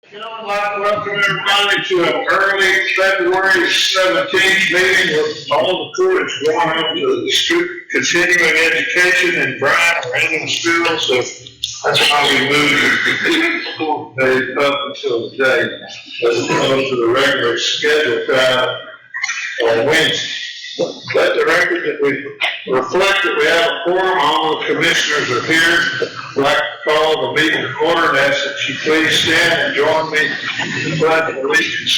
I'd like to welcome everybody to an early February 17th meeting with all the crew that's going on to the continuing education, and Brian are in the school, so that's why we moved it up until today, as opposed to the regular scheduled time on Wednesday. Let the record that we reflect that we have a quorum. All the commissioners are here. I'd like to call the meeting to order and ask that you please stand and join me in the pledge of allegiance.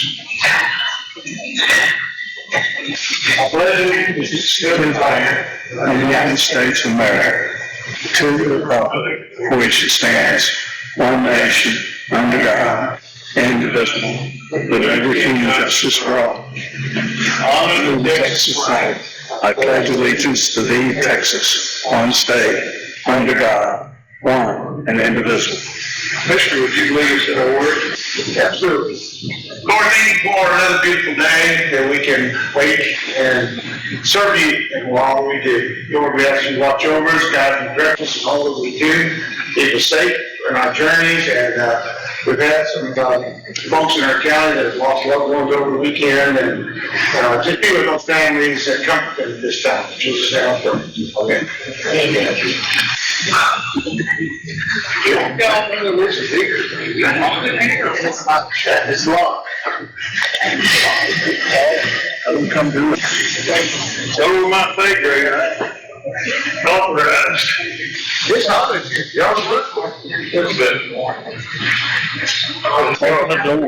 I pledge allegiance to the flag of the United States of America, to the republic for which it stands, one nation, under God, indivisible, with liberty and justice for all. Honor the Texas flag. I pledge allegiance to thee, Texas, one state, under God, one and indivisible. Mister, would you lead us in a word? Absolutely. Lord, thank you for another beautiful day that we can wait and serve you while we do. Lord, we ask you to watch over us, guide and direct us in all that we do. Keep us safe in our journeys, and we've had some folks in our county that have lost loved ones over the weekend, and just be with those families and comfort them at this time. Jesus' name I pray. Okay. Amen. It's long. I don't come to it. It's over my pay grade. Authorized. It's hot in here. Y'all look for it. What's that? Open the door.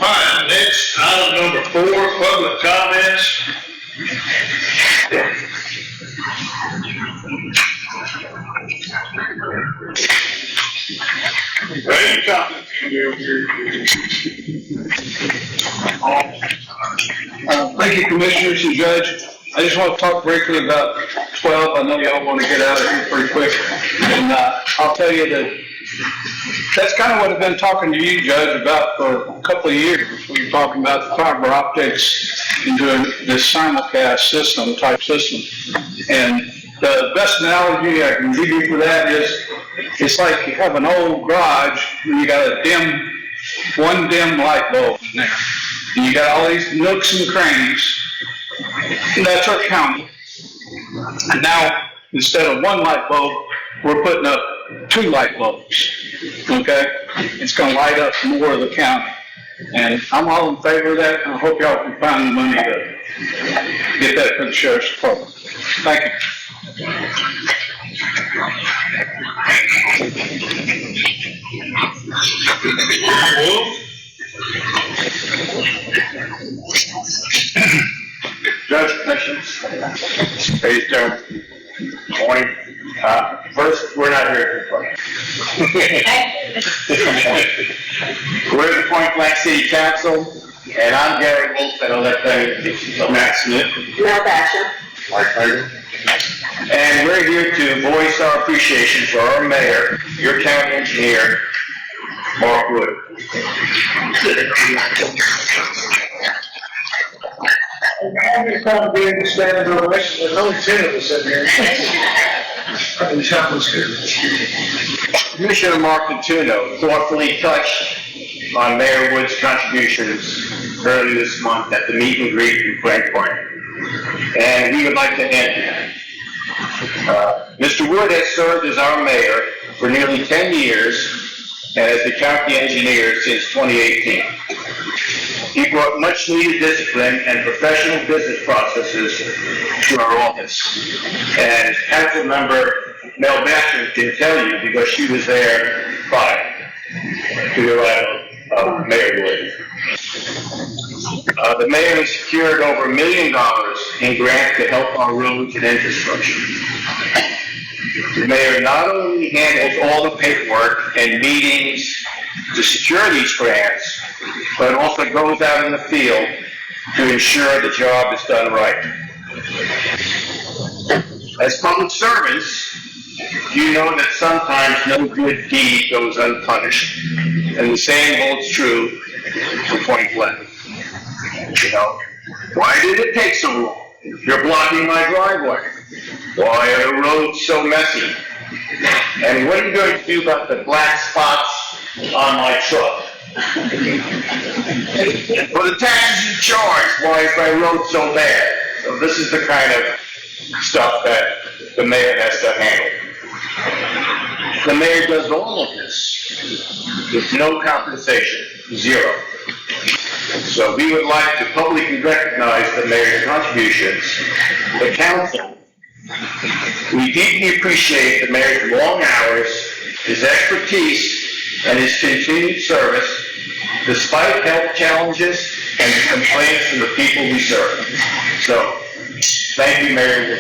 Alright, next, item number 4, public comments. Any comments? Thank you, Commissioners and Judge. I just want to talk briefly about 12. I know y'all want to get out of here pretty quick. And I'll tell you that that's kind of what I've been talking to you, Judge, about for a couple of years. We were talking about the fiber optics and doing this simulcast system, type system. And the best analogy I can give you for that is it's like you have an old garage and you got one dim light bulb in there. And you got all these nooks and crannies. And that's our county. And now, instead of one light bulb, we're putting up 2 light bulbs. Okay? It's going to light up more of the county. And I'm all in favor of that, and I hope y'all can find the money to get that for the Sheriff's Department. Thank you. Judge, questions? Hey, Joe. Morning. First, we're not here to complain. We're the Point Blank City Council, and I'm Gary Wolf, and I'll let Matt Smith. Mel Basham. Mark Hager. And we're here to voice our appreciation for our mayor, your county engineer, Mark Wood. I'm just trying to be in the standard ovation. There's only 10 of us in here. Commissioner Mark Antuno thoughtfully touched on Mayor Wood's contributions early this month at the meet and greet in Frankfort. And we would like to end that. Mr. Wood has served as our mayor for nearly 10 years and as the county engineer since 2018. He brought much needed discipline and professional business processes to our office. And Council Member Mel Basham can tell you because she was there prior to the arrival of Mayor Wood. The mayor has secured over $1 million in grants to help our roads and infrastructure. The mayor not only handles all the paperwork and meetings to secure these grants, but also goes out in the field to ensure the job is done right. As public servants, you know that sometimes no good deed goes unpunished. And the same holds true point blank. You know, why did it take so long? You're blocking my driveway. Why are the roads so messy? And what are you going to do about the black spots on my truck? And for the taxes you charge, why is my road so bad? So this is the kind of stuff that the mayor has to handle. The mayor does all of this with no compensation, zero. So we would like to publicly recognize the mayor's contributions. The council, we deeply appreciate the mayor's long hours, his expertise, and his continued service, despite health challenges and complaints from the people we serve. So, thank you, Mayor.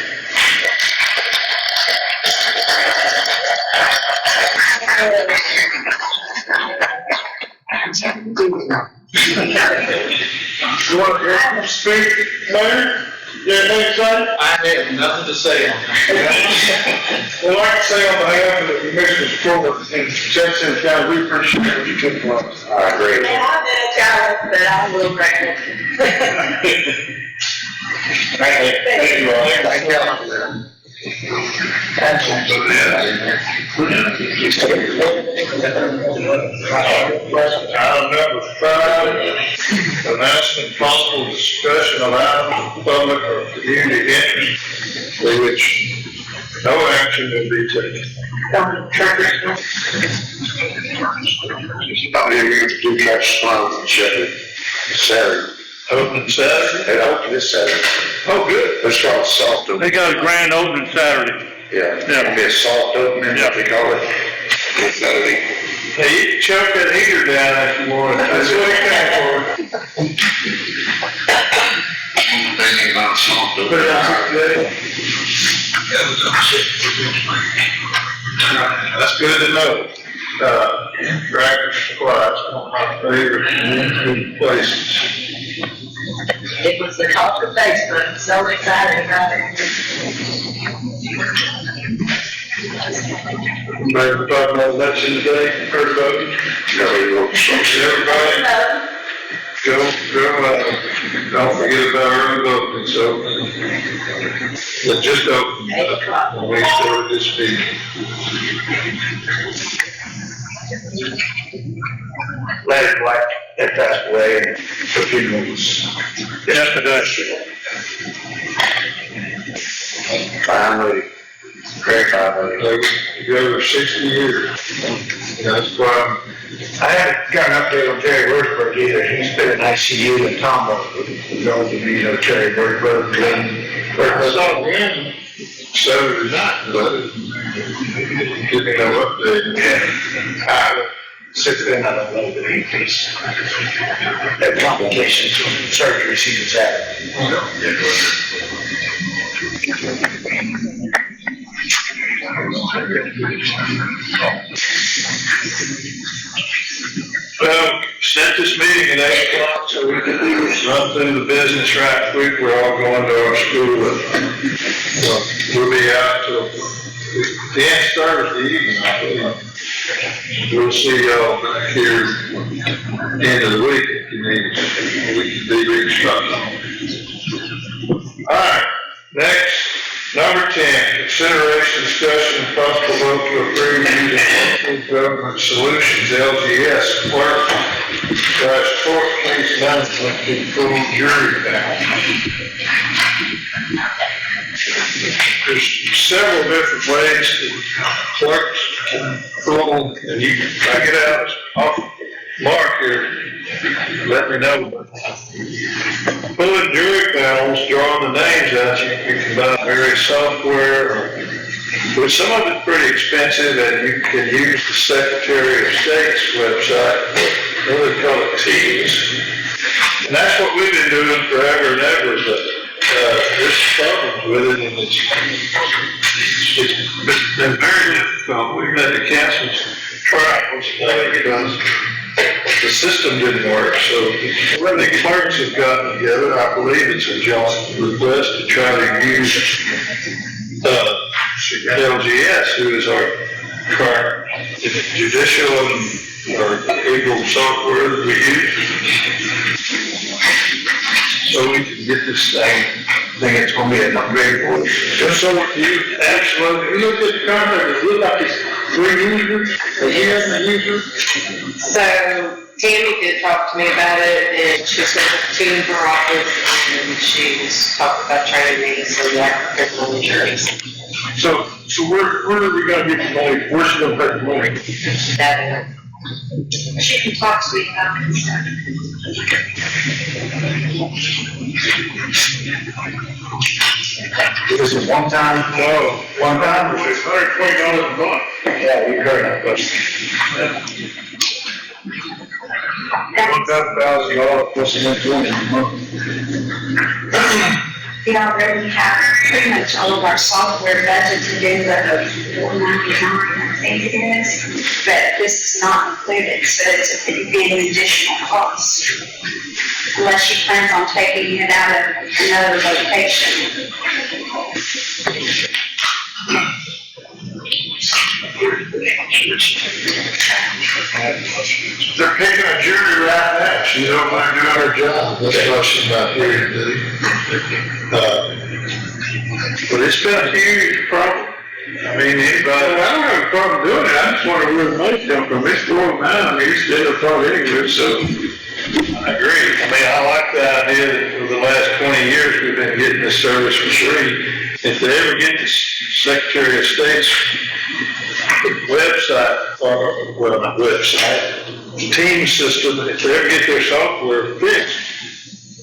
You want to speak, Mayor? You have anything to say? I have nothing to say on that. Well, I'd like to say on behalf of the Commissioners Court and Jacinto County, we appreciate what you did for us. I agree. And I've been a child, but I'm a little grateful. Thank you all. Thank you. Item number 5, announcement possible discussion of items of public or community interest for which no action will be taken. You do catch smiles and shit. Saturday. Open Saturday? It opened this Saturday. Oh, good. It's called soft opening. They got a grand opening Saturday. Yeah. It'll be a soft opening, what they call it. Saturday. Hey, you can choke that heater down if you want. That's what it came for. Thinking about soft Put it on today. That's good to know. Tractor supplies, one of my favorite places. It was the talk of Facebook, so excited about it. Mayor, talking about election today, heard about it? Everybody, don't forget about early voting, so. It just opened 8 o'clock. when we started this meeting. Larry Black, that passed away, the funeral was Yesterday. family, great family. They were together 60 years. That's why I haven't got an update on Terry Wurzburg either. He's been in ICU in Tombo. Those of you know Terry Wurzburg, Glenn. I saw him Saturday night, but give me no update. Since then, I don't know that he's had complications from surgeries he was having. Well, set this meeting at 8 o'clock so we can run through the business right quick. We're all going to our school. We'll be out till the end Thursday evening, I believe. We'll see y'all back here end of the week if you need, we can be reconstructed. All right, next, number 10, consideration, discussion, and possible vote to approve using Local Government Solutions, LGS, clerk / court case management to full jury panel. There's several different ways that clerks can pull, and you can, if I get out off mark here, let me know. Pulling jury panels, drawing the names out, you can buy various software, but some of it's pretty expensive, and you can use the Secretary of State's website, they call it Teams. And that's what we've been doing forever and ever, but there's problems with it, and it's been very difficult. We've had to cancel some trials because the system didn't work. So when the clerks have gotten together, I believe it's a joint request to try to use LGS, who is our current judicial and or Eagle software that we use. So we can get this thing, I think it's gonna be an upgrade for us. Just so you, absolutely, you look at the contract, it looks like it's 3 users, a year and a user. So Tammy did talk to me about it, and she said the team in her office, and she was talking about training me, so yeah, there's no insurance. So where are we gonna get the money, where's she gonna pay the money? That, She can talk to me about it. Is it one time? No, one time, or it's $120 a month? Yeah, you heard that question. $1,000 plus $120 a month. We already have pretty much all of our software budget to do the $499, I think it is, but this is not included, so it'd be an additional cost. Unless she plans on taking it out of another location. They're picking a jury right now. She's over there doing her job. That's why she's not here today. But it's been a huge problem. I mean, anybody, I don't have a problem doing it. I just wonder where the money comes from. It's $409. I mean, it's still a problem anyway, so I agree. I mean, I like the idea that for the last 20 years we've been getting this service for free. If they ever get the Secretary of State's website, or, well, not website, team system, if they ever get their software fixed,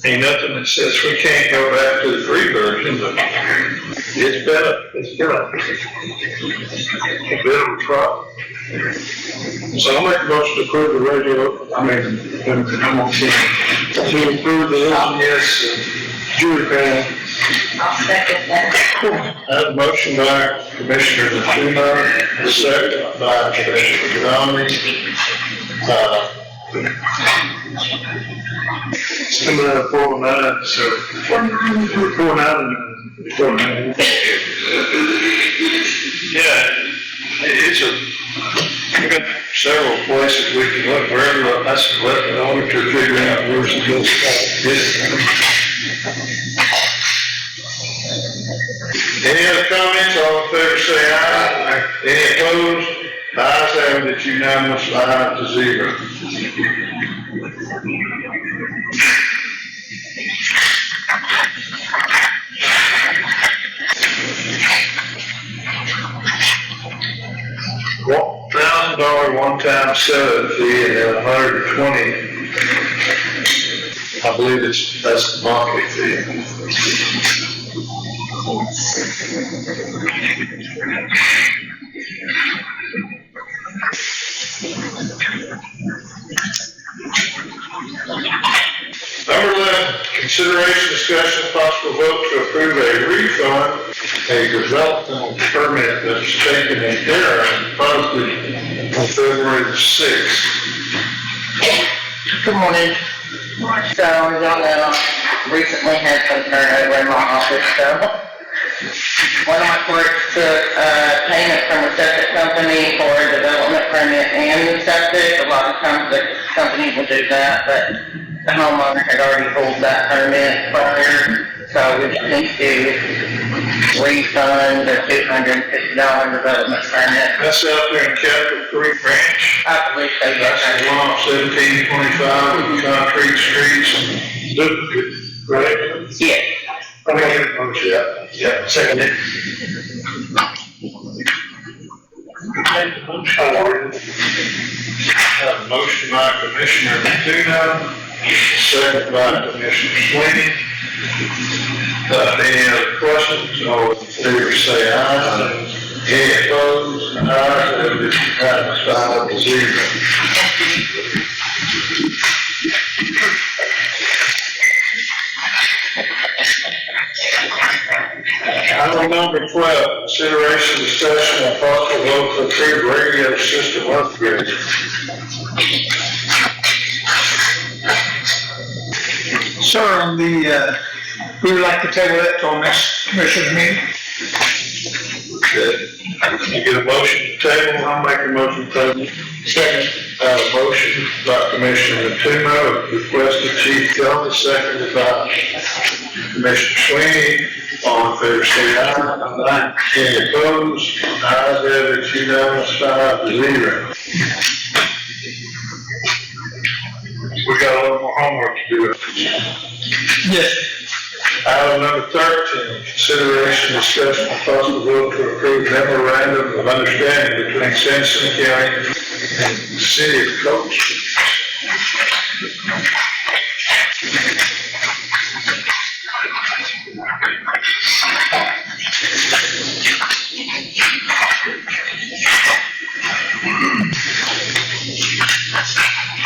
ain't nothing that says we can't go back to the free version, but it's been a bit of a problem. So I'll make a motion to approve the radio, I'm going to approve the LGS jury panel. I'll second that. I have a motion by Commissioner Jacinto, a second by Commissioner Downey. It's coming out of 409, so 499. Yeah, we've got several places we can look, wherever, that's let the auditor figure out where's the bill spot. Any other comments? All in favor say aye. Any opposed? The ayes have it, it's unanimous, 5-0. $1,000 one-time setup fee and then $120. I believe that's the monthly fee. Number 11, consideration, discussion, possible vote to approve a refund, a developmental permit that was taken in error and posted on February the 6th. Good morning. So, y'all know, recently had some turnover in my office, so one of my clerks took payment from a septic company for a development permit and the septic. A lot of times the company will do that, but the homeowner had already pulled that permit prior, so we just need to refund the $250 development permit. That's out there in Capital Creek Ranch. I believe so, yes, That's the one off 1725 with concrete streets and duplicate, right? Yes. Yeah, second it. Have a motion by Commissioner Tuna, second by Commissioner Sweeney. Any other questions? All in favor say aye. Any opposed? Ayes, it's 5-0. Item number 12, consideration, discussion, and possible vote to approve radio system upgrade. Sir, we would like to table that till next commissioner's meeting. Good. You get a motion to table? I'll make a motion to table. Second. I have a motion by Commissioner Tuma, requested Chief Kelly, seconded by Commissioner Sweeney. All in favor, say aye. Any opposed? Ayes have it, unanimous, 5-0. We got a little more homework to do. Yes. Item number 13, consideration, discussion, and possible vote to approve memorandum of understanding between Sanitation County and the City of Clerk.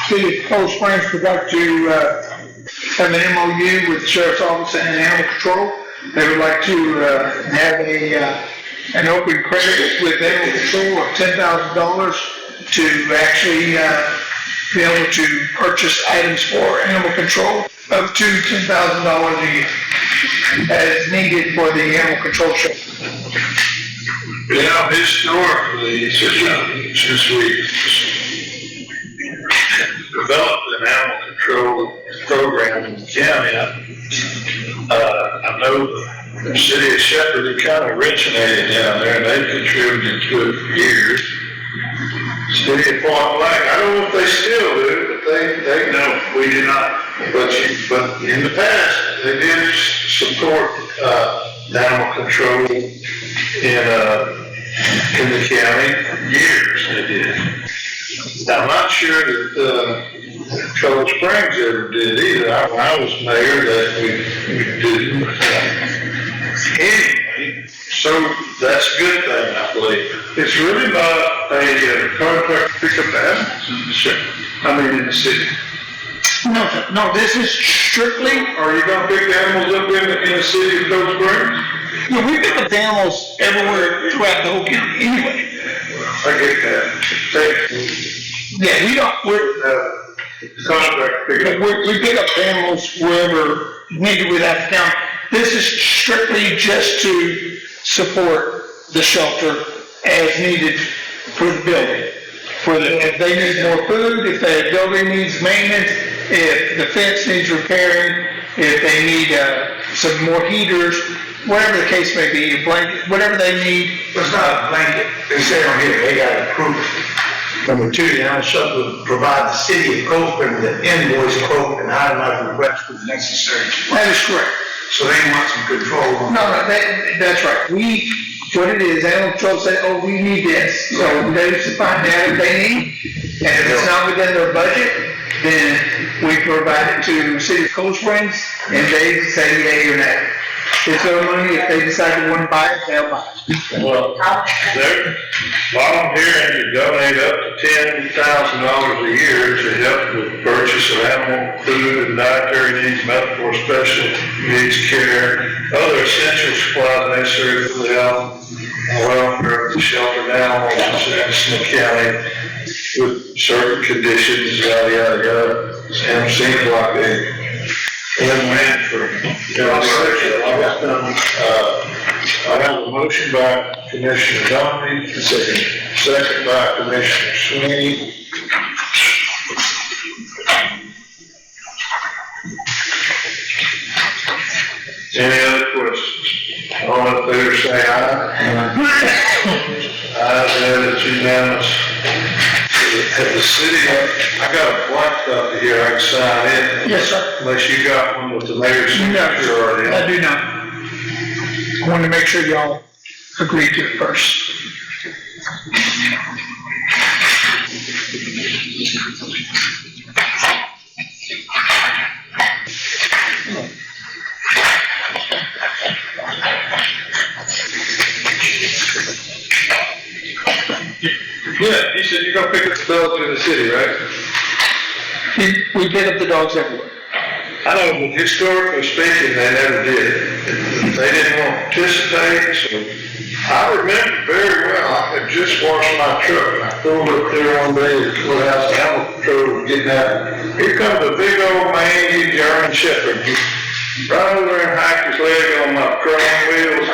City of Cold Springs would like to have an MOU with the Sheriff's Office and Animal Control. They would like to have an open credit with Animal Control of $10,000 to actually be able to purchase items for animal control up to $10,000 a year as needed for the animal control shelter. You know, historically, since we developed an animal control program in the county, I know the city of Shepherd had kind of originated down there, and they've contributed to it for years. City of Point Blank, I don't know if they still do, but they know, we do not. But in the past, they did support animal control in the county for years, they did. I'm not sure that Cold Springs ever did either. When I was mayor, that we did. Anyway, so that's a good thing, I believe. It's really not a contract to pick up animals in the city. In the city. No, this is strictly, Are you gonna pick animals up in the city of Cold Springs? we pick up animals everywhere throughout the whole county anyway. I get that. Yeah, we're Contract pick up. we pick up animals wherever needed without the county. This is strictly just to support the shelter as needed for the building. If they need more food, if the building needs maintenance, if the fence needs repairing, if they need some more heaters, whatever the case may be, a blanket, whatever they need. It's not a blanket, they say on here, they got to approve it. Number two, the animal shelter will provide the city of Cold Spring with an invoice quote and itemized request for the necessary. That is correct. So they want some control on. No, that's right. What it is, animal control say, oh, we need this, so they find out if they need, and if it's not within their budget, then we provide it to City of Cold Springs, and they say yay or nay. It's their money, if they decide to want to buy it, they'll buy it. Well, they're volunteering to donate up to $10,000 a year to help with purchase of animal food and dietary needs, medical or special needs care, other essential supplies necessary for the health and welfare of the sheltered animals in Sanitation County with certain conditions, yada, yada, yada. And it seems like a win-win for, I have a motion by Commissioner Domingue, second by Commissioner Sweeney. Any other questions? All in favor say aye. Ayes have it, unanimous. At the city, I got a blank copy here I can sign in. Yes, sir. Unless you got one with the mayor's signature already on. I do not. I wanted to make sure y'all agree to it first. Yeah, you said you're gonna pick up the dogs in the city, right? We pick up the dogs everywhere. I know, but historically speaking, they never did. They didn't want to participate, so I remember very well, I had just washed my truck, and I pulled up there one day at the courthouse, animal control was getting out. Here comes a big old man, German Shepherd, right over there and hacked his leg on my chrome wheels.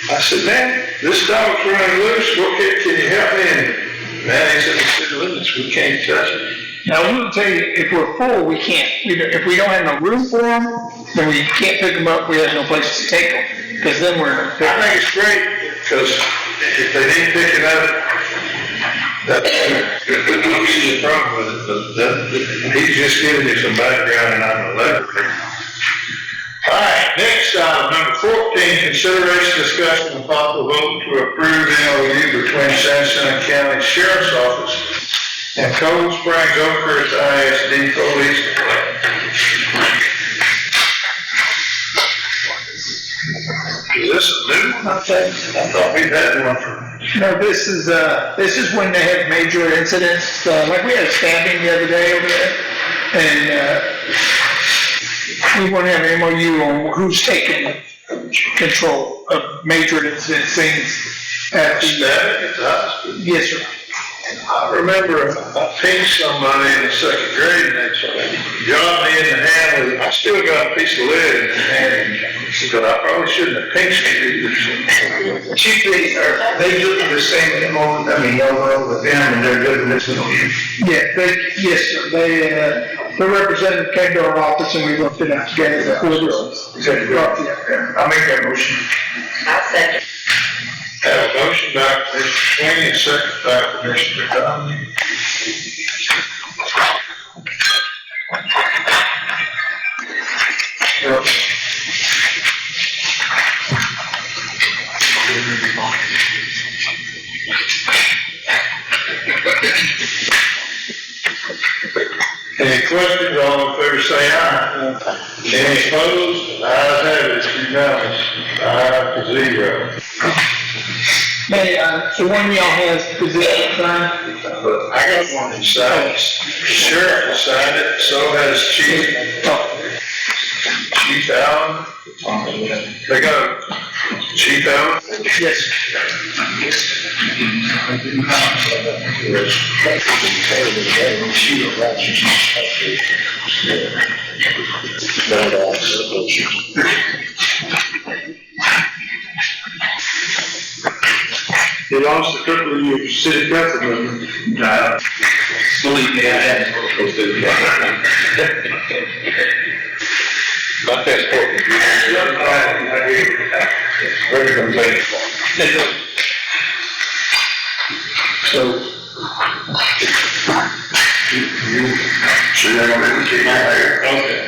I said, man, this dog's running loose, what can you help me? And Man, it's in the city limits, we can't touch it. Now, I will tell you, if we're full, we can't. If we don't have no room for them, then we can't pick them up, we have no place to take them, because then we're. I think it's great, because if they need picking up, that's, I don't see the problem with it, but he's just giving you some background and I'm elaborating. All right, next item, number 14, consideration, discussion, and possible vote to approve MOU between Sanitation County Sheriff's Office and Cold Springs Oakhurst ISD Police Department. Is this a new one? I thought we'd had one for. No, this is when they have major incidents, like we had a stabbing the other day over there, and, we want to have an MOU on who's taking control of major incident things at the. Stabbing at the hospital? Yes, sir. I remember I pinched somebody in the second grade and they got me in the hand with, I still got a piece of lead in the hand. But I probably shouldn't have pinched it. Chief, they do the same, y'all with them and they're doing this with you. Yeah, yes, sir. The representative came to our office and we looked it up together. I make that motion. I'll second. Have a motion by Commissioner Sweeney and second by Commissioner Conley. Any questions? All in favor say aye. Any opposed? Ayes have it, it's unanimous. 5-0. Hey, so one of y'all has position signed? I got one that signs. Sheriff has signed it, so has Chief Allen. They got Chief Allen? Yes. He lost a couple of your city councilmen. Believe me, I had to go through that. My passport. Very complete. So. You're gonna be keeping my hair? Okay.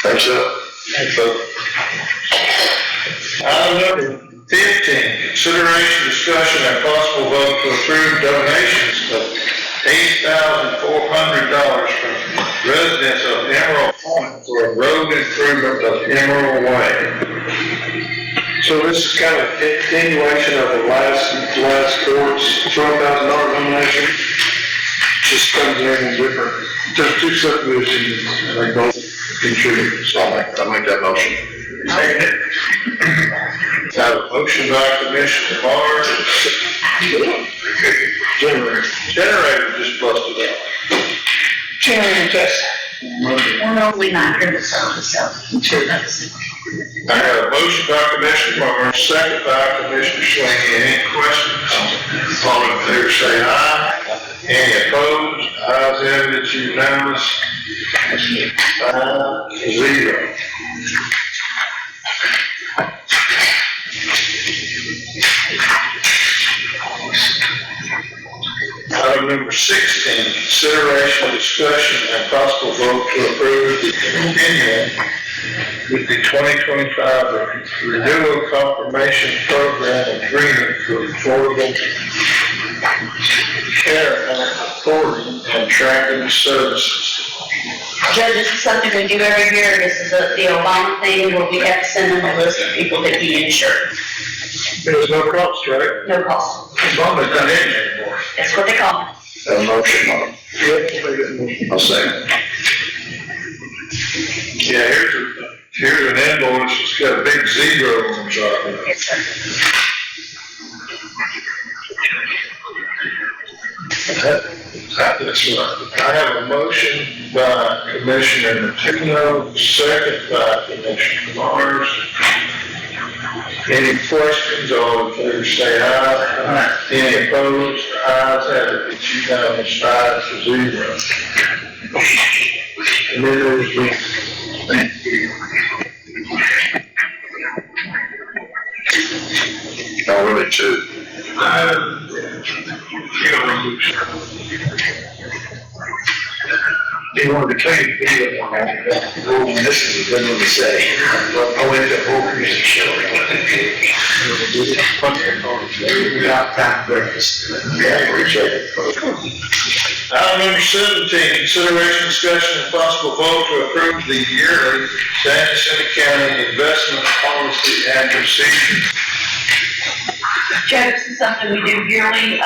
That's up. Item number 15, consideration, discussion, and possible vote to approve donations of $8,400 from residents of Emerald Point for a road improvement of Emerald Way. So this is kind of a continuation of the last court's $12,000 donation. Just comes in different, just two subdivisions, and they both contribute. So I'll make that motion. Second it. Have a motion by Commissioner Mars. Generator just busted out. Generator test. Well, we might hear the song, so. I have a motion by Commissioner Mars, second by Commissioner Sweeney. Any questions? All in favor say aye. Any opposed? Ayes have it, it's unanimous. 5-0. Item number 16, consideration, discussion, and possible vote to approve the continuing with the 2025 renewal confirmation program agreement for affordable care and authority and tracking services. Judge, this is something we do every year. This is the Obama thing where we have to send them a list of people that we insure. There's no cost, right? No cost. Obama's done anything anymore. That's what they call it. Have a motion on it. Yep. I'll second. Yeah, here's an invoice, it's got a big zero on the top of it. Yes, sir. That's right. I have a motion by Commissioner Natino, second by Commissioner Mars. Any questions? All in favor say aye. Any opposed? ayes have it, it's unanimous, 5-0. And then there's the, thank you. Oh, really, two? He wanted to tell you, this is a good one to say. I went to whole music show. Item number 17, consideration, discussion, and possible vote to approve the yearly Sanitation County investment policy and procedure. Joe, this is something we do yearly.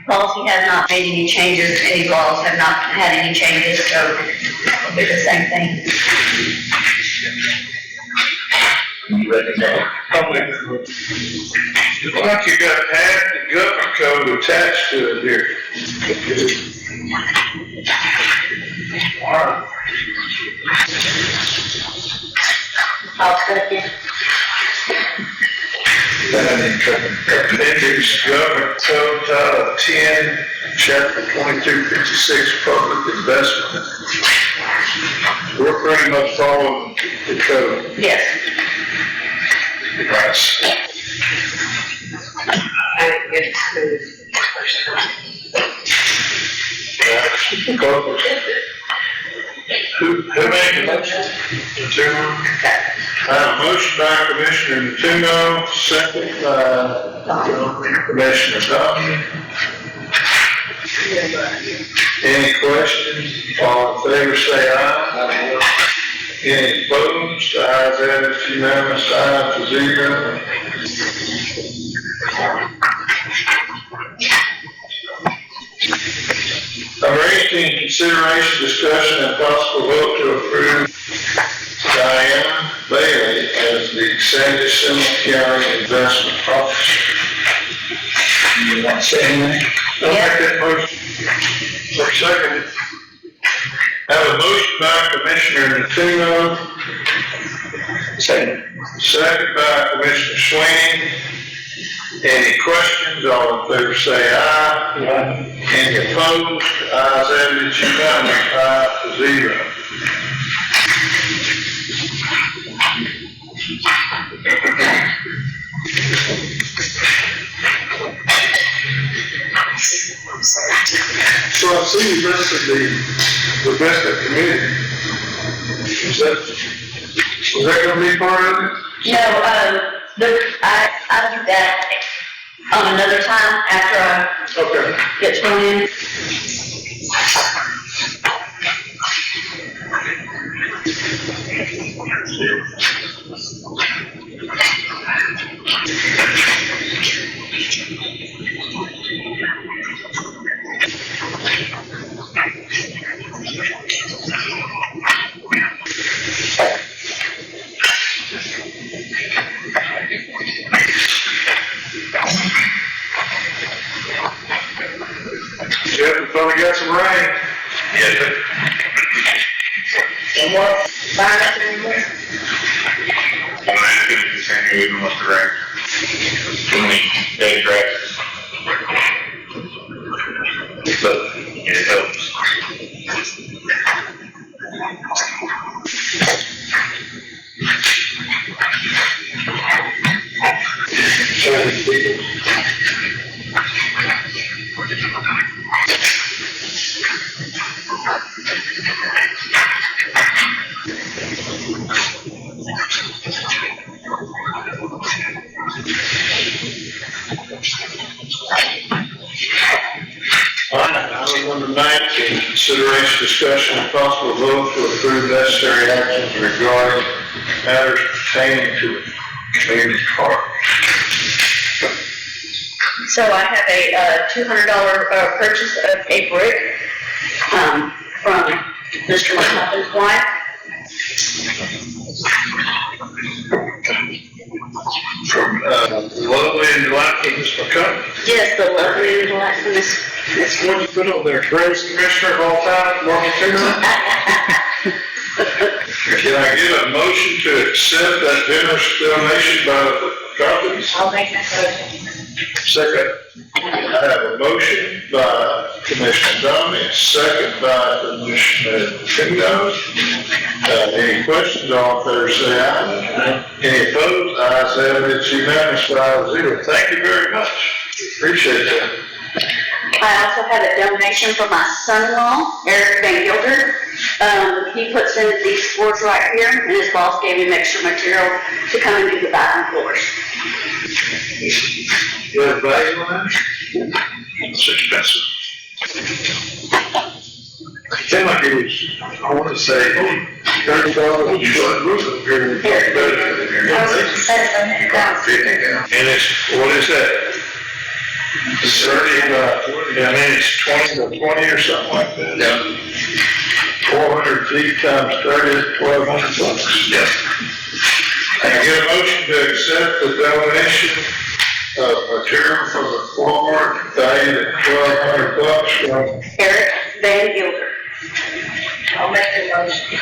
Policy has not made any changes, any laws have not had any changes, so it'll be the same thing. You recommend? It's like you got half the government code attached to it here. All right. I'll second. Appendix Government Code Title 10, Chapter 2256, Public Investment. We're pretty much following the code. Yes. Right. I didn't get to. Who made the motion? Natuno. I have a motion by Commissioner Natuno, second by Commissioner Downey. Any questions? All in favor say aye. Any opposed? The ayes have it, it's unanimous, 5-0. Number 18, consideration, discussion, and possible vote to approve Diana Bailey as the Sanitation County Investment Officer. You want to say anything? I'll make that motion. For a second. Have a motion by Commissioner Natuno. Second by Commissioner Sweeney. Any questions? All in favor say aye. Any opposed? Ayes have it, it's unanimous, 5-0. So I see you listed the investment committee. Was that gonna be part of it? No, I'll do that on another time after I Okay. get sworn in. Jeff, we finally got some rain. Yeah. Somewhat fine up anymore. Well, it's good to send you even with the rain. Too many dead grasses. But it helps. Item number 19, consideration, discussion, and possible vote to approve necessary actions regarding matters pertaining to the community park. So I have a $200 purchase of a brick from Mr. McCutcheon's wife. From lovely and delightful Ms. McCutcheon. Yes, the lovely and delightful Miss What did you put over there? Greatest commissioner of all time, Martin Turner? Can I get a motion to accept that generous donation by the properties? I'll make that motion. Second. I have a motion by Commissioner Domingue, second by Commissioner Jacinto. Any questions, all in favor say aye. Any opposed, ayes have it, it's unanimous, 5-0. Thank you very much, appreciate that. I also had a donation from my son-in-law, Eric Van Gilder. He puts in these floors right here, and his boss gave him extra material to come and do the bathroom floors. You have value on that? It's expensive. I feel like it was, I want to say, $30 short roof up here. And it's, what is that? It's 30, I mean, it's 20 to 20 or something like that. Yeah. 400 feet times 30 is $1,200. Yes. I get a motion to accept the donation of material from the floor valued at $1,200 from Eric Van Gilder. I'll make the motion.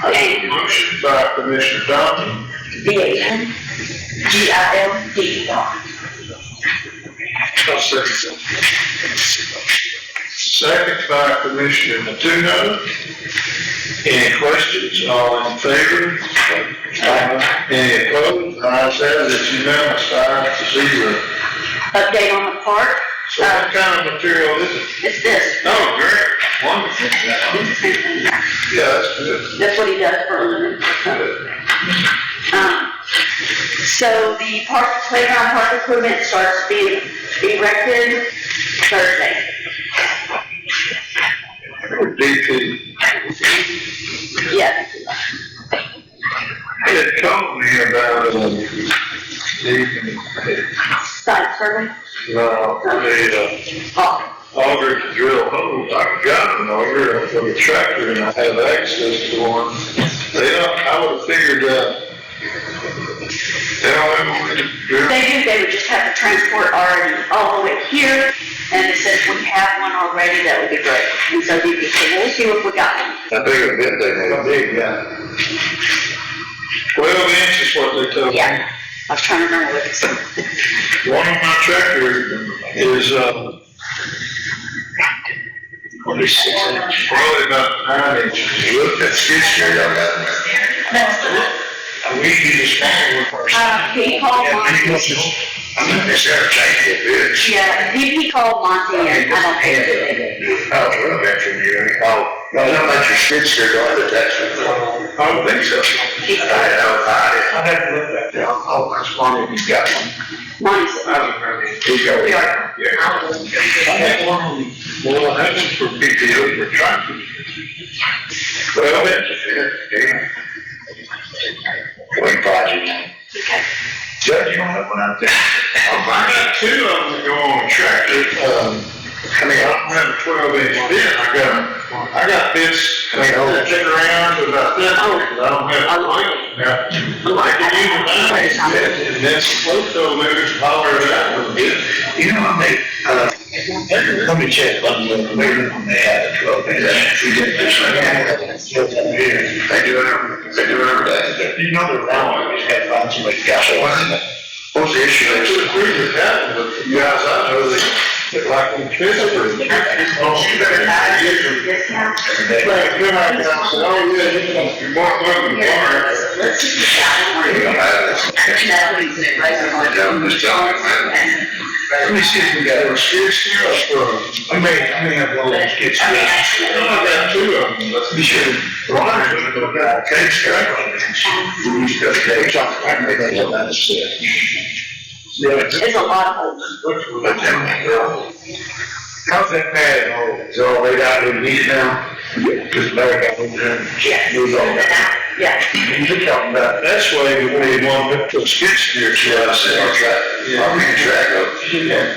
Okay. Motion by Commissioner Domingue. VAN GILD. I'll second. Second by Commissioner Matuno. Any questions? All in favor? Any opposed? Ayes have it, it's unanimous, 5-0. Update on the park. So what kind of material is it? It's this. Oh, great, wonderful. Yeah, that's good. That's what he does for a living. So the playground park equipment starts being erected Thursday. DP. Yeah. He had told me about Site survey. auger to drill holes. I've got an auger for the tractor and I have access to one. I would have figured they don't have one to drill. They would just have to transport already all the way here, and since we have one already, that would be great. And so DP said, we'll see what we got. How big a bit they have? Big, yeah. 12 inches is what they told me. Yeah, I was trying to remember what it said. One of my tractors is, probably about 9 inches. Look, that skid steer y'all got there. We use a smaller one first. He called Monty. I'm not necessarily trying to bitch. Yeah, he called Monty, and I don't think it. Oh, well, that's from you. Oh, no, not like your skid steer going to Texas. I don't think so. I'd have to look at that. I'll ask Monty if he's got one. Monty said. I don't know. He's got one. Yeah. I had one. Well, I had one for PTO for tractors. Well, yeah. 25. Okay. Judge, you don't have one out there? I got 2 of them that go on a tractor. I don't have a 12-inch bit. I got bits that stick around to about that. I don't have a plate. I can use mine. And then some float though, maybe just holler it out with a bit. You know, let me check on them. Maybe when they had a 12-inch. They do it every day. You know they're wrong. You just gotta find somebody who's got one. What's the issue? They should agree with that, but the guys I know, they like them Christopher. Discount. But then I said, oh yeah, you're more welcome to bar. Let me see if we got a skid steer I may have one of those skid steers. I got 2 of them, but we should. Ron's gonna go down, cage strap on this. We used to go cage off, I can make that about a set. Yeah, It's a lot of holes. how's that pad? Oh, it's all laid out in these now? Just back out in there. Yeah. Moves all that. Yeah. You're talking about, that's why we need one that puts skid steers. Yeah, I said, I'll track up. Yeah.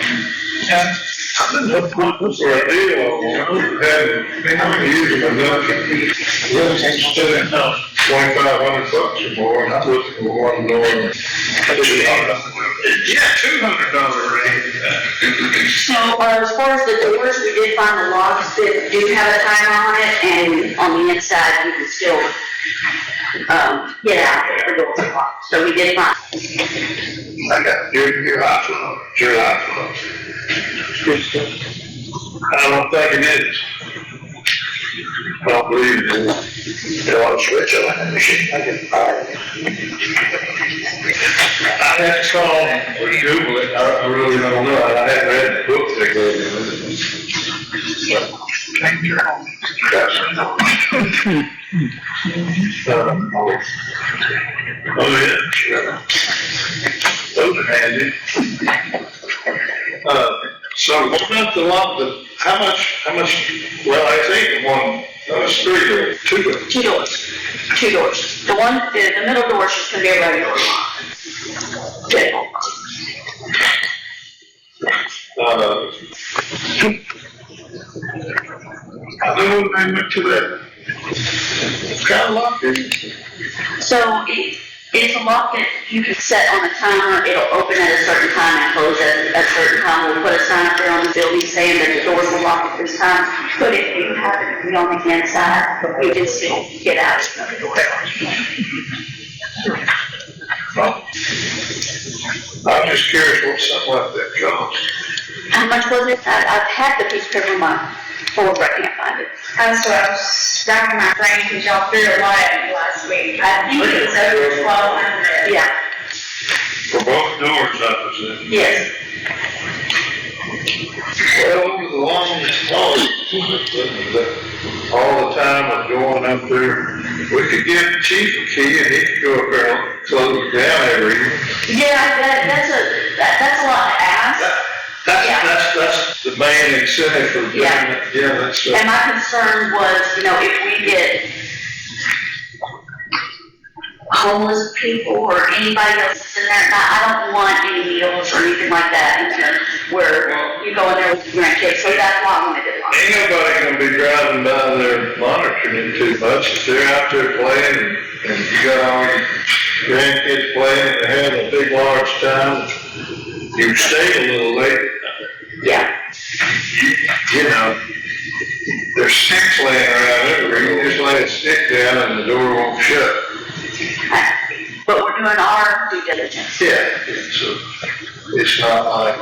What's the deal? Having used them enough. Instead of $2,500 or more, and I'm looking for one more. Yeah, $200 range. So, as far as the doors, we did find the locks that do have a timer on it, and on the inside, you can still, get out if the doors are locked. So we did find. I got your iPhone, your iPhone. I don't think it is. I don't believe it is. You want to switch on that machine? I can buy it. I have to call or Google it. I really don't know. I haven't read the book they gave me. Oh, yeah, sure. Those are handy. So what about the one, how much, well, I think the one, it's two doors. Two doors. The one, the middle door is just gonna be a regular lock. Good. I don't know how much to that. It's kind of locked, isn't it? So it's a lock that you can set on a timer. It'll open at a certain time and close at a certain time. We'll put a sign up there on the building saying that the doors will lock at this time. But if you have it on the inside, you can still get out of the door. I'm just curious what something like that costs. How much was it? I've had the piece of paper in my folder, I can't find it. That's what I was racking my brain because y'all threw a lot at me last week. I think it was over 1,200. Yeah, For both doors, I presume. yes. Well, over the long haul, all the time of going up there, we could give the chief a key and he could go up there and close it down every evening. Yeah, that's a lot to ask. That's the main incentive for doing it. Yeah, that's. And my concern was, if we get homeless people or anybody else that's in there, I don't want any meals or anything like that in there where you go in there with your grandkids, so that's why I wanted it locked. Ain't nobody gonna be driving by there monitoring it too much. If they're out there playing and you got all your grandkids playing and they're having a big, large time, you stay a little late. Yeah. There's sticks laying around everywhere. You just lay a stick down and the door won't shut. But we're doing our due diligence. Yeah, so it's not like,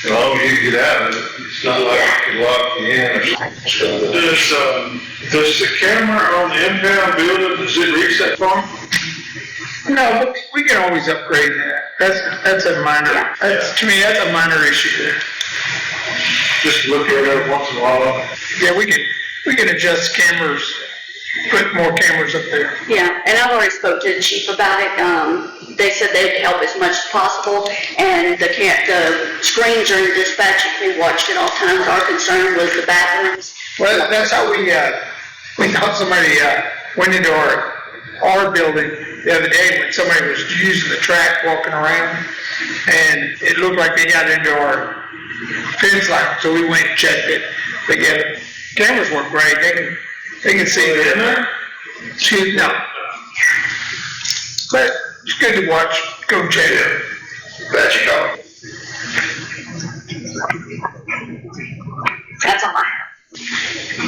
as long as you get out of it, it's not like you can lock you in or something. Does the camera on the impound building, does it reset for them? No, but we can always upgrade that. That's a minor, to me, that's a minor issue there. Just look at it once in a while. Yeah, we can adjust cameras, put more cameras up there. Yeah, and I've already spoke to the chief about it. They said they'd help as much as possible, and the screens are in dispatch. You can watch at all times. Our concern was the bathrooms. Well, that's how we thought somebody, went into our building the other day when somebody was using the track walking around, and it looked like they got into our fence line, so we went and checked it. The cameras work great. They can see it in there. No. But it's good to watch. Go check it. Glad you called. That's all I have.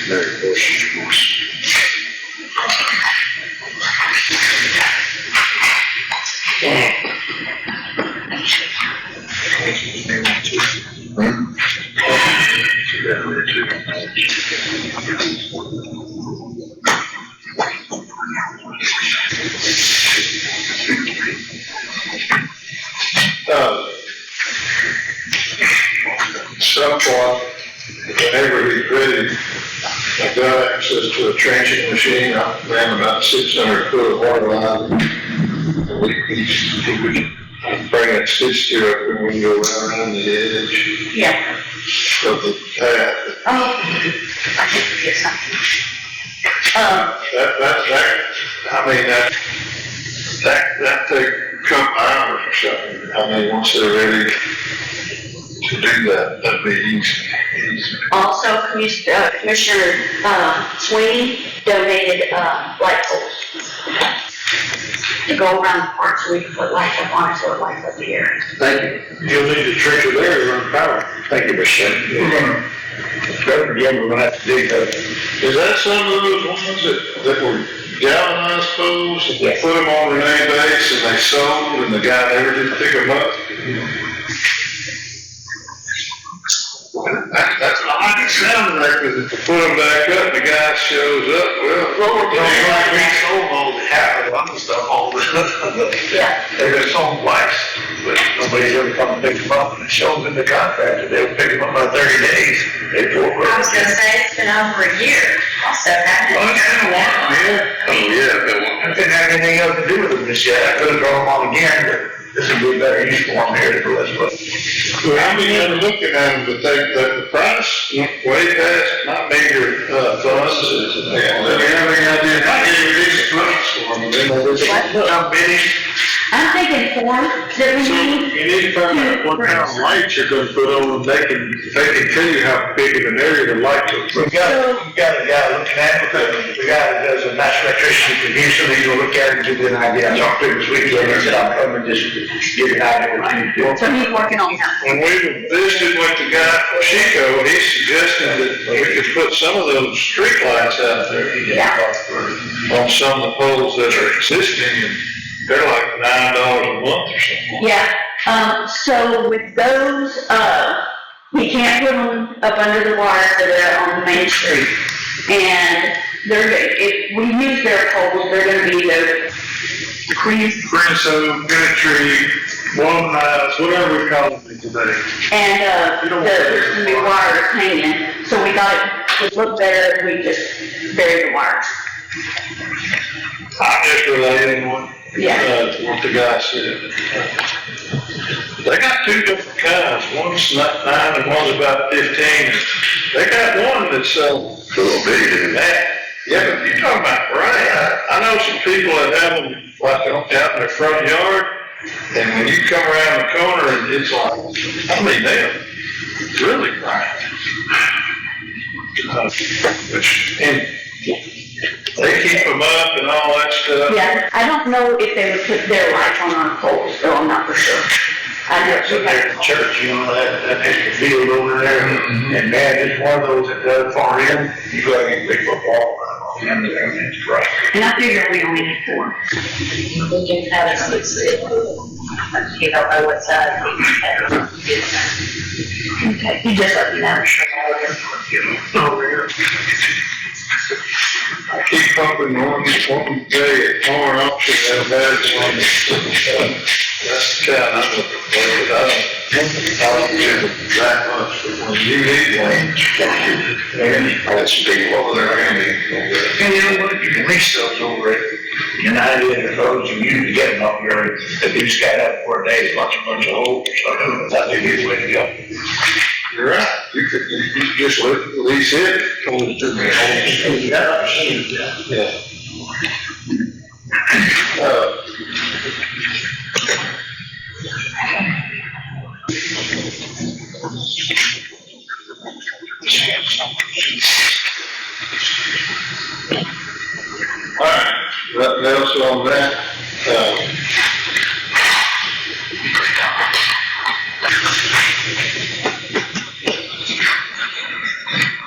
Very good. Some point, whenever he's ready, I've got access to a trenching machine. I ran about 600 foot of water line. And we can bring that skid steer up and we can go around the edge Yeah. of the path. Oh, I should forget something. That take a couple hours or something. Once they're ready to do that, that'd be easy. Also, Commissioner Sweeney donated light poles. to go around the park so we can put lights up on it, so it lights up the area. Thank you. You'll need to trickle there to run power. Thank you, Michelle. Again, we're gonna have to dig that. Is that some of those ones that were galvanized poles, and they put them on Renee base and they sold, and the guy never did pick them up? That's what it sounded like, because if you put them back up, the guy shows up, well, we sold all the half of the other stuff, all the, Yeah. they've been sold twice, but nobody's ever come and picked them up, and it shows in the contract that they'll pick them up by 30 days. They I was gonna say, it's been over a year, also, hasn't Oh, it? it's been a while, yeah. Oh, yeah, I didn't have anything else to do with them this year. I could have drawn them on again, but this would be better use for them here for us, but. Well, I mean, I'm looking at them, but the price went way past my major, funds. Everything I did, I gave these funds for them, and then I'm bidding. I'm thinking four, that we So need. you need to find out what kind of lights you're gonna put on them. They can tell you how big of an area the lights are. We got a guy looking at it, the guy that does a nice electrician from Houston, he's gonna look at it and give you an idea. I talked to him this weekend, he said, I'll come and just give you an idea what you do. So he's working on that. When we visited with the guy from Chico, he suggested that we could put some of those street lights out there. On some of the poles that are existing, and they're like $9 a month or something. Yeah, so with those, we can't put them up under the wires that are on the main street. And if we use their poles, they're gonna be the Creosote, good tree, walnuts, whatever we call them today. and, there's gonna be wires hanging, so we got it to look better, we just bury the wires. I just relayed what the guy said. They got two different kinds, one's not 9 and one's about 15. They got one that's, a little bigger than that. Yeah, but you're talking about bright. I know some people that have them like out in their front yard, and when you come around the corner, and it's like, I mean, they're really bright. And they keep them up and all that stuff. Yeah, I don't know if they would put their lights on our poles, so I'm not for sure. I Yeah, so there at the church, you know, that extra field over there, and man, it's one of those that does far in, you gotta get big football. And it's right. And I figure we only need four. We can have it, you don't know what size. Okay, you just let me know. Over here. I keep pumping one day at corn auction, that bad one. That's the kind I'm looking for, but I don't get that much, but when you need one, that's people over there, and you know what, you can lease those over at United and those, and you can get them up here, if you scat up for a day, it's much of holes or something, that's a good way to go. You're right, you could just lease it, hold it to me, yeah. All right, nothing else on that.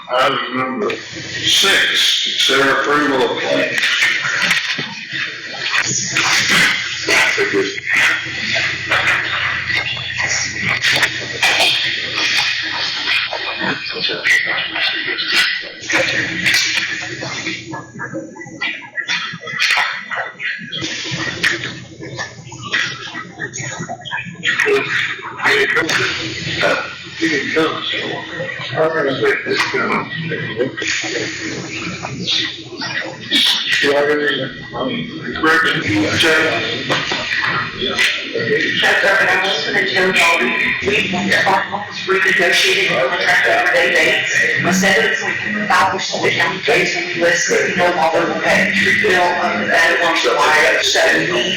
Item number 6, consider approval of claims. He didn't come, so I'm gonna take this down. Correction, check. That's our announcement, and Jim Baldwin, we renegotiated the contract over day dates. I said it's like $100 for the county case and listed no longer will pay bill under that one wire, so we.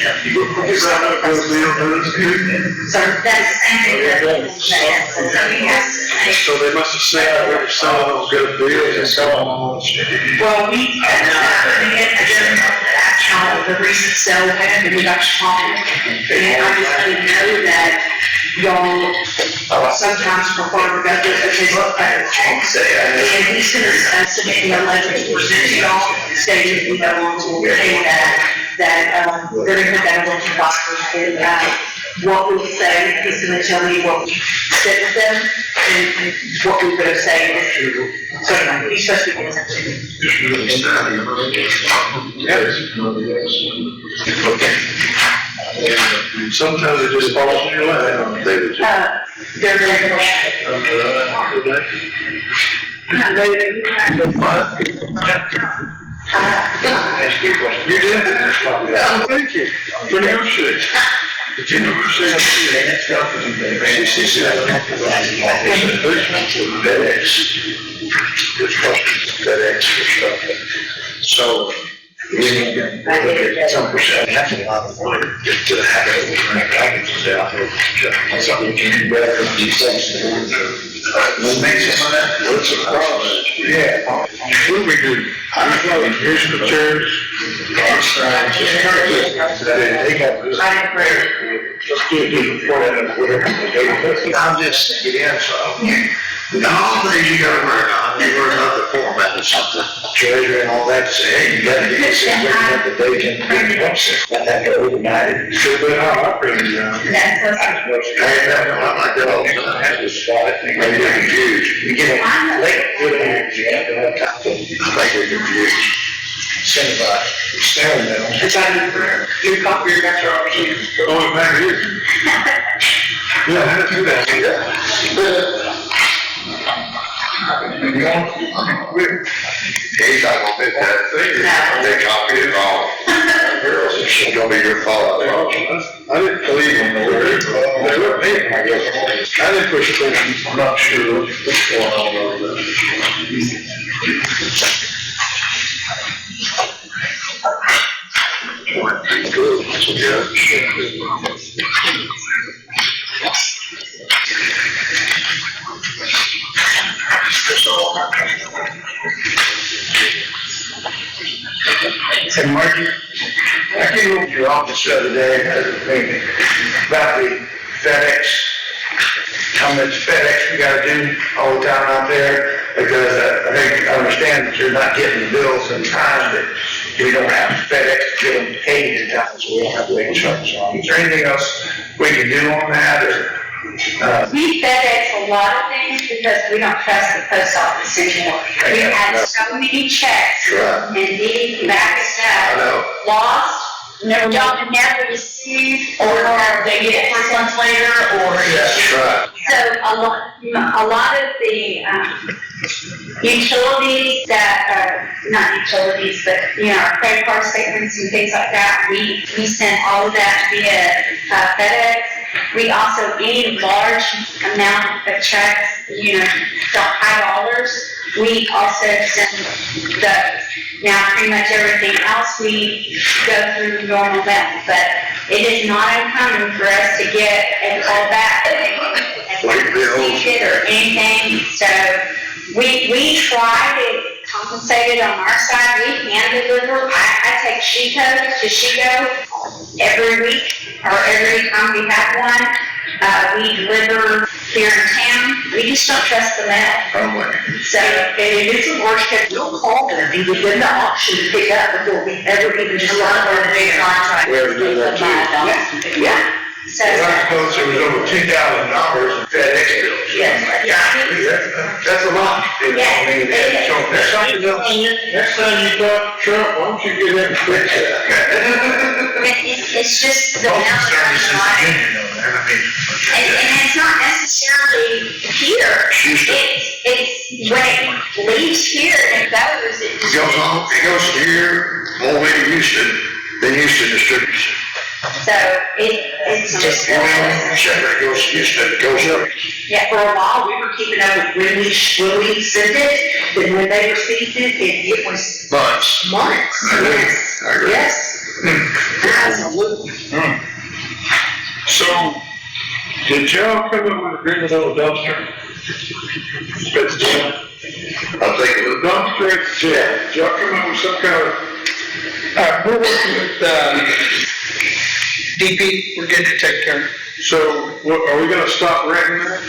So that's the same thing that we said, so we have to say. So they must have said, whoever selling those good deals and so on. Well, we get the recent sale we had, and we got Sean, and I just didn't know that y'all sometimes prefer to go to the business better. And he's gonna submit the letter to present to y'all, stating we don't want to pay that, they're gonna put that on the box, and, what we say, he's gonna tell me what we said with them, and what we would have said. So anyway, he's supposed to be getting that to me. Sometimes it just falls in your lap. They're very You did? Oh, thank you. For your shit. But you know what I'm saying? She said, FedEx or stuff. So, some percent, that's a lot of work just to have it over and packages out there. Something you can better from these things. What makes it on that? What's the problem? Yeah. What do we do? Here's the chairs. They got this. Let's do it before that. I'm just get in, so. The whole thing you gotta work on, you work out the format or something, treasure and all that, to say, hey, you gotta get this in, looking at the date and bring it up, let that go overnight. Sure, but how I bring it down. That's what I like that all the time, I have this spot, I think maybe they're confused. You get it late, you have to have time. I think they're confused. Send it by, staring at them. It's on your copy, you got your opportunity. Oh, man, it is. Yeah, I do that. He's not gonna fit that thing, they copied it wrong. It's gonna be your fault. I didn't believe them, they were paying, I guess. I didn't push it, I'm not sure what's going on over there. Good, Hey, Margie, I came over to your office the other day and had a thing about the FedEx, how much FedEx we gotta do all the time out there, because I think, I understand that you're not getting the bills in time, that we don't have FedEx to get them paid in time, so we don't have to wait so long. Is there anything else we can do on that, or? We FedEx a lot of things because we don't trust the post office anymore. We've had so many checks and these backed up, lost, never received, or they get it 3 months later, or. That's right. So a lot of the, utilities that are, not utilities, but, our credit card statements and things like that, we send all of that via FedEx. We also, any large amount of checks, high dollars, we also send those. Now, pretty much everything else we go through normal mail, but it is not uncommon for us to get a call back and received it or anything. So we try to compensate it on our side. We can deliver. I take Chico every week or every time we have one. We deliver here in town. We just don't trust the mail. So if it's a worst case, we'll call them and give them the option to pick up before we ever even just run over the big contract. We ever do that too. Yeah. So. I suppose there was over $10,000 in FedEx bills. Yes. That's a lot. Yeah. So there's something else. Next time you got Trump, why don't you get him fixed? It's just the amount of money. And it's not necessarily here. It's when it leaves here and goes, it It goes on, it goes here, all the way to Houston, then Houston distributes it. So it's just. It goes up. Yeah, for a while, we were keeping up with when we sent it, and when they received it, it was Months. months. Yes, I agree. yes. Absolutely. So, did y'all come up with an agreement on the dumpster? I think it was dumpster at the jail. Did y'all come up with some kind of? We're working with, DP, we're getting it taken care of. So, are we gonna stop renting that?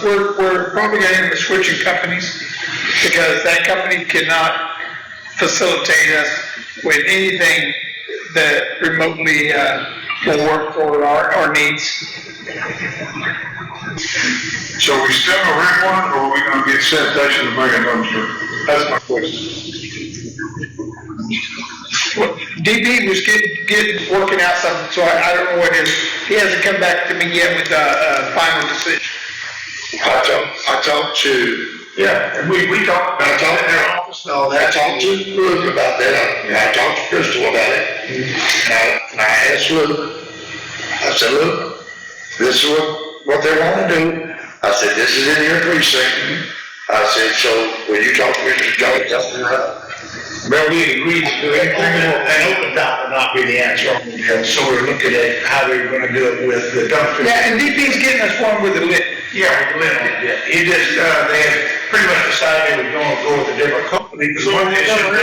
We're probably getting into switching companies because that company cannot facilitate us with anything that remotely, will work for our needs. So we still gonna rent one, or are we gonna get sanitation to bring a dumpster? That's my question. Well, DP was working out something, so I don't know what he hasn't come back to me yet with a final decision. I talked to, yeah, and we talked about, I talked in their office and all that. I talked to Luke about that, I talked to Crystal about it. And I asked Luke, I said, look, this is what they wanna do. I said, this is in your precinct. I said, so will you talk to Mr. Johnny Justin? Well, we agreed to do anything, and open top would not be the answer. So we're looking at how we're gonna do it with the dumpster. Yeah, and DP's getting us one with a lid. Yeah, with the lid on it, yeah. He just, they had pretty much decided they were gonna go with a different company. So what they should do,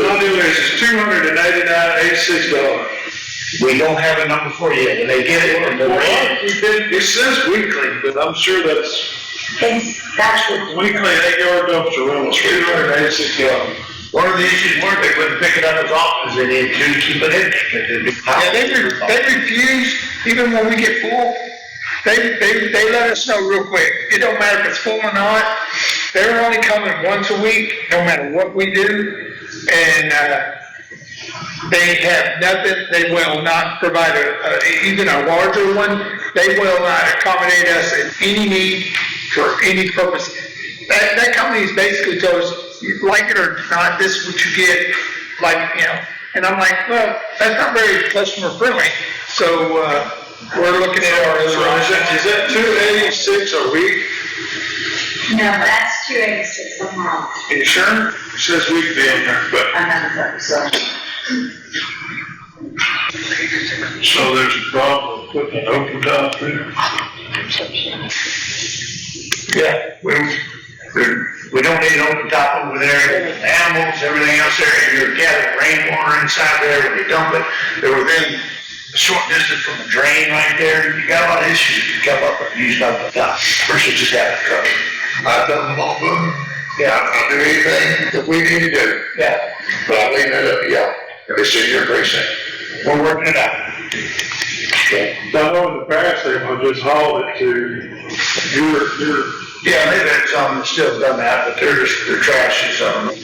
my deal is $289.86. We don't have a number for you, and they get it from the it says weekly, but I'm sure that's That's what. weekly 8-yard dumpster rental, $286. One of the issues were they wouldn't pick it up as often as they need to keep it in. Yeah, they refuse, even when we get full, they let us know real quick. It don't matter if it's full or not. They're only coming once a week, no matter what we do. And, they have nothing, they will not provide even a larger one. They will not accommodate us in any need for any purpose. That company has basically told us, you like it or not, this is what you get, like, and I'm like, well, that's not very customer friendly, so, we're looking at our other options. Is that $286 a week? No, that's 286 a month. Are you sure? It says weekly on there, but. So there's a problem with putting an open top there? Yeah, we don't need an open top over there, animals, everything else there, you're gathering rainwater inside there, when you dump it, they're within a short distance from the drain right there, you got a lot of issues if you come up and use up the top, versus just having a truck. I've done them all, yeah, I'll do anything that we need to do. Yeah. But I'll leave that up to y'all, if it's in your precinct, we're working it out. I know in the past, they would just haul it to your. Yeah, they've had some that still done that, but they're trash or something.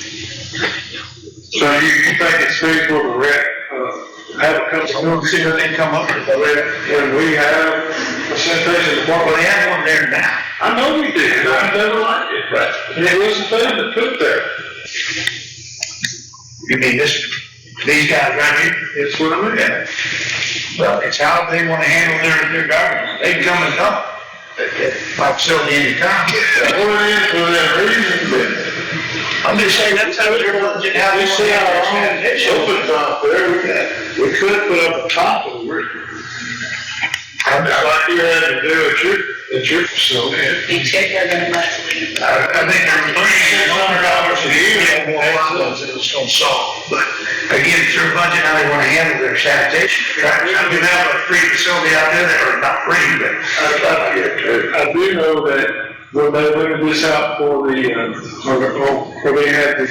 So you think it's feasible to have a couple, I want to see if they come up with that, when we have a sanitation department. Well, they have one there now. I know we did, I never liked it. Right. And it wasn't them that put there. You mean these guys right here? That's what I'm looking at. Well, it's how they want to handle their garbage. They can come and dump at my facility anytime. For that reason, I'm just saying, that's how they're looking at how we see our own open top there. We could put up a top of the roof. I'm just like you had to do at your facility. You check that monthly. I think there's $3,600 a year more problems that it's gonna solve, but again, it's their budget, how they wanna handle their sanitation. I do have a free facility out there that are not free, but I do know that when they rented this out for the, where they had the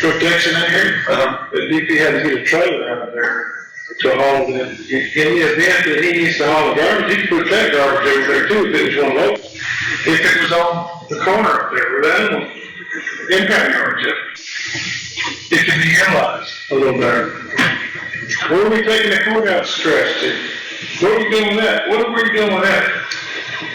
protection in here, the DP had to get a trailer out of there to haul it in. In the event that he needs to haul the garbage, he can put that garbage over there too, if it was one local. If it was on the corner up there where the animal impact garbage is, it can be analyzed a little better. Where are we taking the courthouse trash to? What are we doing with that? What are we doing with that?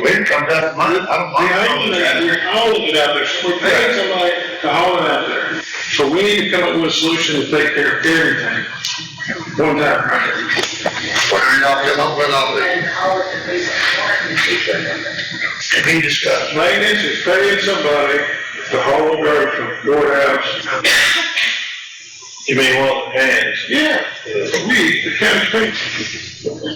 Well, it comes out of money. I don't mind. You're hauling it out there. So we're paying somebody to haul it out there. So we need to come up with a solution to take care of everything. One time. Turn it off, come up with all this. He discussed. Maintenance is paying somebody to haul the dirt from the courthouse. You mean one of the hands? Yeah, we, the county people.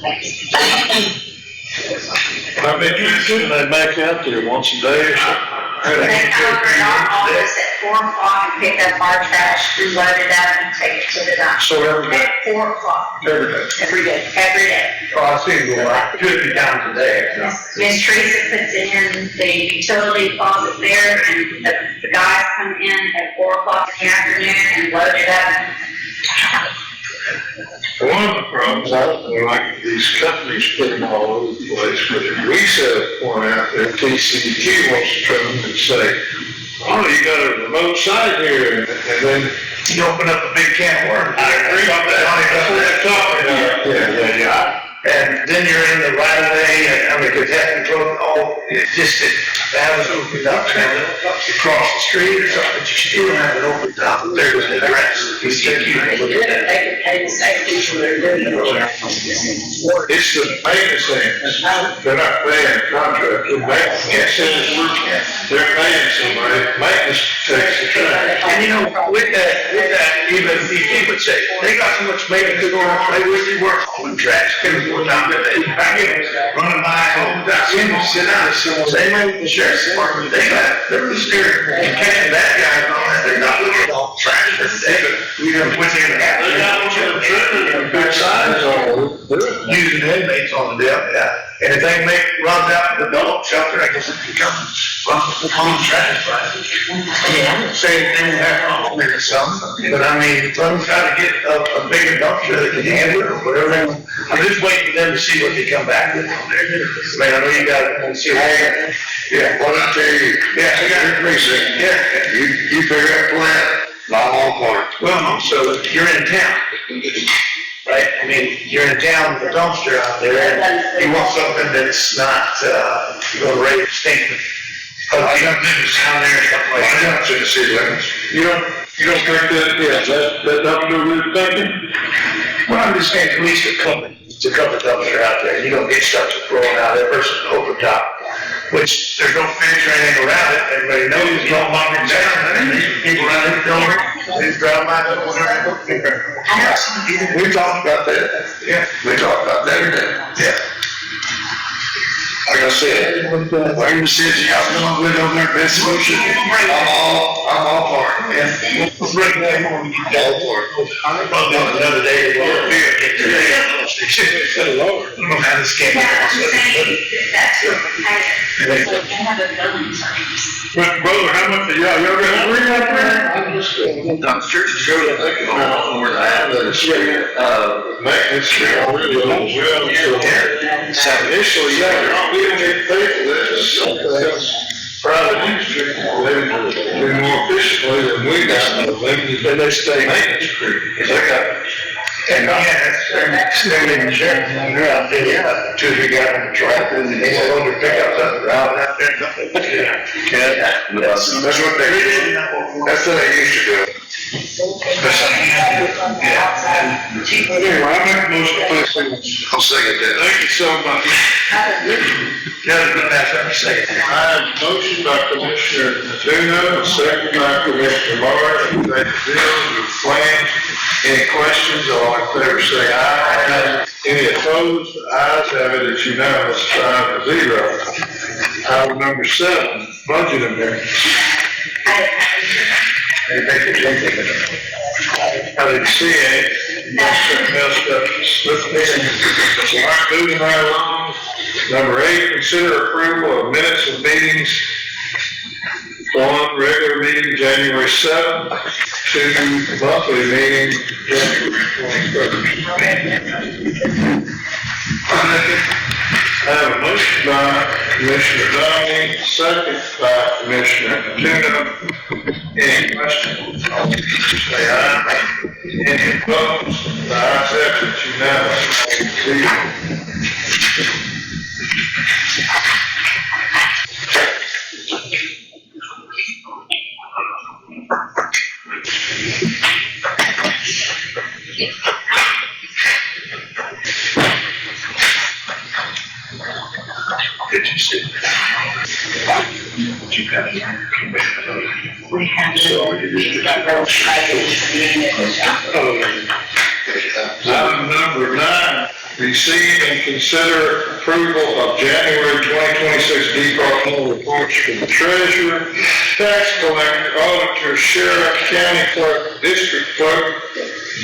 I've been using, they back out there once a day or something. They come over in our office at 4 o'clock and pick up our trash, reload it up and take it to the dump. So every day? At 4 o'clock, Every day. every day. Oh, I see it go like 50 times a day. Miss Teresa puts in the utility closet there, and the guys come in at 4 o'clock in the afternoon and load it up. One of the problems, like these companies putting all over the place, but if we set a point out there, TCQ wants to come and say, oh, you got a remote site here, and then you open up a big can of worms. I agree with that. That's what they're talking about. Yeah. And then you're in the right of way, and I mean, cause that control, it's just, that was opened up, across the street or something, but you still have it opened up, there's an address, TCQ. They could pay the safety for their doing it. It's the maintenance things. They're not paying a contract. The maintenance, they're paying somebody, maintenance takes the trash. And you know, with that, even DP would say, they got so much maintenance going on, they wish they weren't hauling trash, every one time that they, running by home, sit down, same way with the sheriff's department, they got, they're just scared, and catching bad guys on that, they're not looking at all the trash, we have, within the. They got good size, using inmates on the deal, yeah. And if they runs out to the adult shelter, I guess it becomes, on trash prices. Yeah. Same thing with that home there or something, but I mean, some try to get a bigger dumpster that can handle it or whatever. I'm just waiting for them to see what they come back with on there. I mean, I know you got, see, yeah, what I tell you, yeah, I got your precinct, yeah, you figure out plan, not all part. Well, no, so you're in town. Right, I mean, you're in town with a dumpster out there, and you want something that's not, you're gonna raise stink. I got business down there, stuff like that. I got to the city limits. You don't think that dumpster was thinking? Well, I'm just saying, at least a company dumpster out there, you don't get stuff throwing out there versus over top, which there's no fence or anything around it, everybody knows, you don't lock it down, and people around it don't, they drive by that whatever. We talked about that, yeah, we talked about that today, yeah. Like I said, whatever decision y'all come up with over there, best solution, I'm all for it, yeah. We'll break that one, all for it. Well, another day, we'll be here. Lower. How this came Yeah, out. I'm saying, that's what the pay, so they have a billing service. But brother, how much, y'all got three out there? Dumpsters, sure, they can go on where I have the Maintenance, So initially, we didn't get paid for this. Private industry, they do more efficiently than we got, and they stay maintenance crew, because they got. And that's, they're in insurance, they're out there, yeah, two, three guys on the truck, and they load their pickups up, they're out there. Yeah, that's what they did, that's what they used to do. Yeah. Anyway, I make a motion to place things. I'll second that. Thank you so much. Yeah, good, that's what I'm saying. I have a motion by Commissioner Jacinto, a second by Commissioner Morris, to take the bill, your plan. Any questions, all in favor say aye. Any opposed, the ayes have it, it's unanimous, 5-0. Item number 7, budget amendments. I didn't see it. Messed up. All right, moving right along. Number 8, consider approval of minutes of meetings. 1, regular meeting, January 7th. 2, monthly meeting, January 21st. I have a motion by Commissioner Donnelly, second by Commissioner Jacinto. Any questions? Say aye. Any opposed? The ayes have it, unanimous. interested. You got it. We have to. Item number 9, receive and consider approval of January 2026 departmental reports from the treasurer, tax collector, auditor, sheriff, county clerk, district clerk,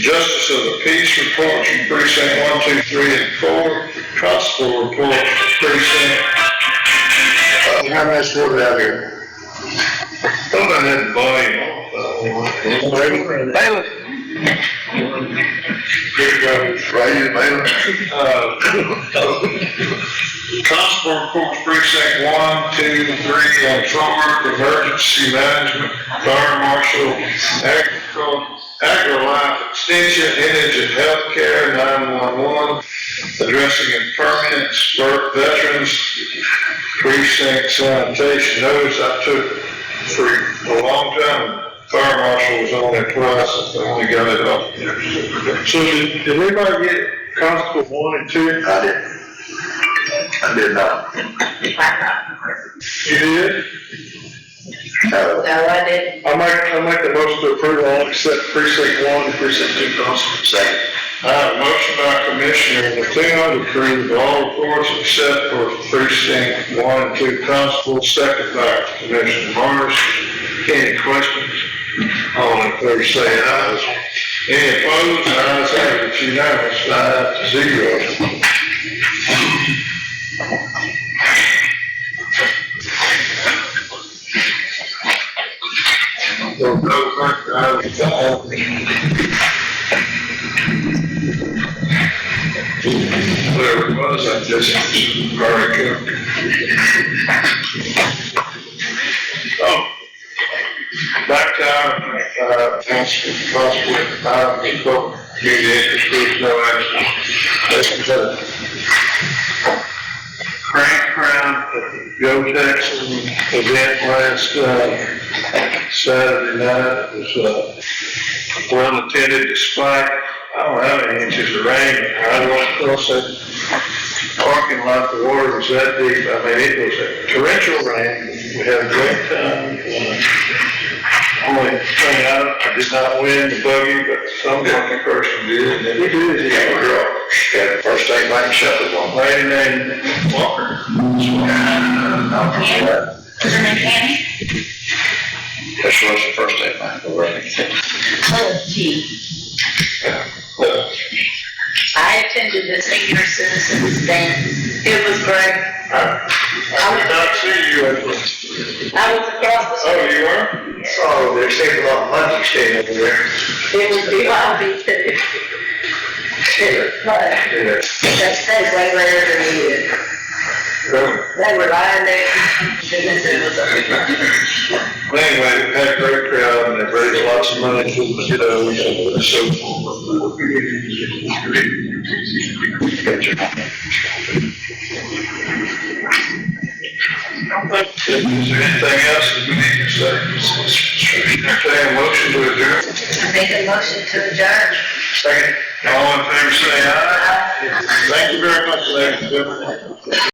justice of the peace reports from precinct 1, 2, 3, and 4, constable reports from precinct. How much water out here? Thought I had the volume off. Bailiff. Constable reports precinct 1, 2, 3, and 4, emergency management, fire marshal, agri-life extension, indigent healthcare, 911, addressing impairments, veterans, precinct sanitation. Notice I took for a long time. Fire marshal was on there twice, I only got it up. So did anybody get constable 1 and 2? I did. I did not. You did? No, I didn't. I make the motion to approve all except precinct 1 and precinct 2 constable. Second. I have a motion by Commissioner Latino to approve all reports except for precinct 1 and 2 constable, second by Commissioner Morris. Any questions? All in favor say aye. Any opposed? Ayes have it, it's unanimous, 5-0. Whatever it was, I just already covered. Oh. Back time, possibly, community interest groups, no action. Crank Crown, Go Texas event last, Saturday night. It was, well attended despite, I don't know how many inches of rain. I went across that parking lot, the water was that deep. I mean, it was a torrential rain. We had a great time. Only thing I did not win the buggy, but some lucky person did. And then we did. Yeah, we got the first state bank shuffle one. Lady named Walker. Was her name Annie? That was the first state bank. I attended the senior citizens dance. It was great. I did not see you at the. I was across the street. Oh, you were? Oh, there seemed a lot of money staying over there. It was BYOB too. But they way better than you did. They were lying there. Goodness, it was Well, anyway, we had a great crowd and they raised lots of money for the kiddos and so forth. Is there anything else that we need to say? Entertain a motion to adjourn. I make a motion to adjourn. Second. All in favor say aye. Thank you very much, ladies and gentlemen.